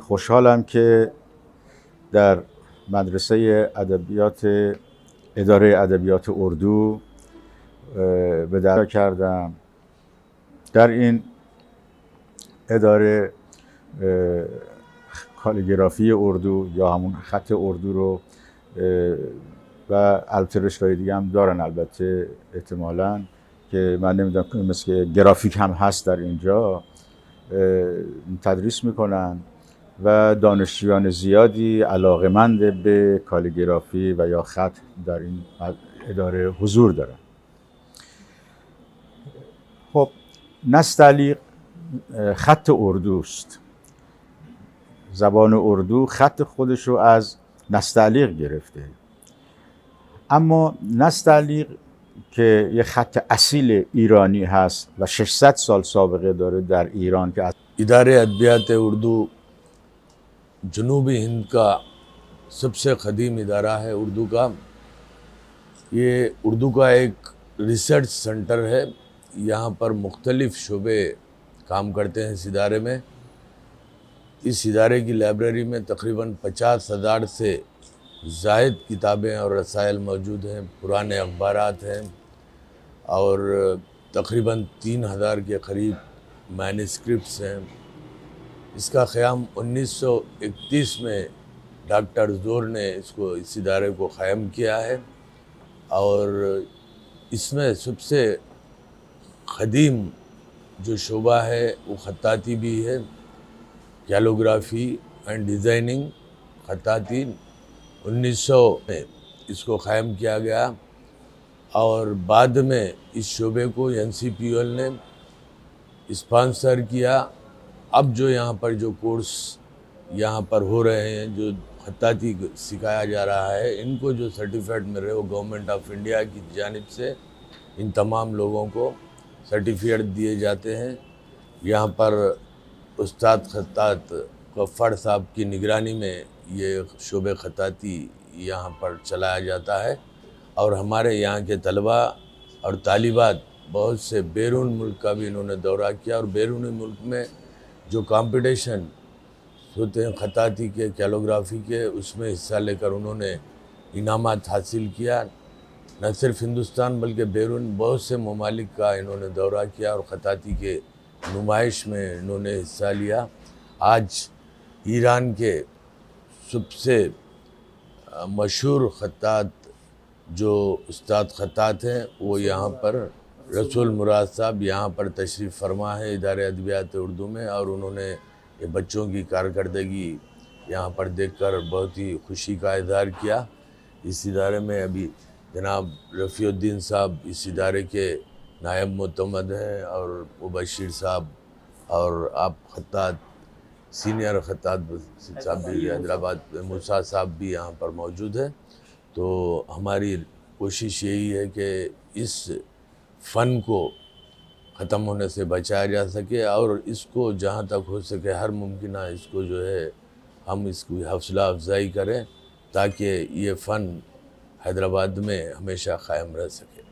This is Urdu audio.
خوشحالم که در مدرسه اداره ادبیات اردو به درجه کردم. در این اداره کالیگرافی اردو یا همون خط اردو رو و البته رشته‌های دیگه هم دارن، البته احتمالاً که من نمیدونم، مثل که گرافیک هم هست در اینجا، تدریس میکنن و دانشجویان زیادی علاقمند به کالیگرافی و یا خط در این اداره حضور دارن. خب نستعلیق خط اردوست. زبان اردو خط خودش رو از نستعلیق گرفته، اما نستعلیق که یه خط اصیل ایرانی هست و 600 سال سابقه داره در ایران که ادارے ادبیات اردو جنوبی ہند کا سب سے قدیم ادارہ ہے اردو کا۔ یہ اردو کا ایک ریسرچ سنٹر ہے، یہاں پر مختلف شعبے کام کرتے ہیں اس ادارے میں۔ اس ادارے کی لائبریری میں تقریباً 50,000 سے زائد کتابیں اور رسائل موجود ہیں، پرانے اخبارات ہیں اور تقریباً 3,000 کے قریب مینuscripts ہیں۔ اس کا قیام 1931 میں ڈاکٹر زور نے اس ادارے کو قائم کیا ہے، اور اس میں سب سے قدیم جو شعبہ ہے وہ خطاطی بھی ہے، کیلوگرافی اینڈ ڈیزائننگ۔ خطاطی 1900 میں اس کو قائم کیا گیا اور بعد میں اس شعبے کو NCPUL نے اسپانسر کیا۔ اب جو یہاں پر جو کورس یہاں پر ہو رہے ہیں، جو خطاطی سکھایا جا رہا ہے، ان کو جو سرٹیفکیٹ مل رہے وہ گورنمنٹ آف انڈیا کی جانب سے ان تمام لوگوں کو سرٹیفکیٹ دیے جاتے ہیں۔ یہاں پر استاد خطاط غفار صاحب کی نگرانی میں یہ شعبہ خطاطی یہاں پر چلایا جاتا ہے، اور ہمارے یہاں کے طلباء اور طالبات بہت سے بیرون ملک کا بھی انہوں نے دورہ کیا، اور بیرون ملک میں جو کمپٹیشن ہوتے ہیں خطاطی کے، کیلوگرافی کے، اس میں حصہ لے کر انہوں نے انعامات حاصل کیا۔ نہ صرف ہندوستان بلکہ بیرون بہت سے ممالک کا انہوں نے دورہ کیا اور خطاطی کے نمائش میں انہوں نے حصہ لیا۔ آج ایران کے سب سے مشہور خطاط جو استاد خطاط ہیں وہ یہاں پر رسول مراد صاحب یہاں پر تشریف فرما ہے ادارے ادبیات اردو میں، اور انہوں نے یہ بچوں کی کارکردگی یہاں پر دیکھ کر بہت ہی خوشی کا اظہار کیا۔ اس ادارے میں ابھی جناب رفیع الدین صاحب اس ادارے کے نائب معتمد ہیں، اور مبشر صاحب اور آپ خطاط سینئر خطاط صاحب بھی حیدرآباد موسیٰ صاحب بھی یہاں پر موجود ہیں۔ تو ہماری کوشش یہی ہے کہ اس فن کو ختم ہونے سے بچایا جا سکے، اور اس کو جہاں تک ہو سکے ہر ممکنہ اس کو جو ہے ہم اس کی حوصلہ افزائی کریں، تاکہ یہ فن حیدرآباد میں ہمیشہ قائم رہ سکے۔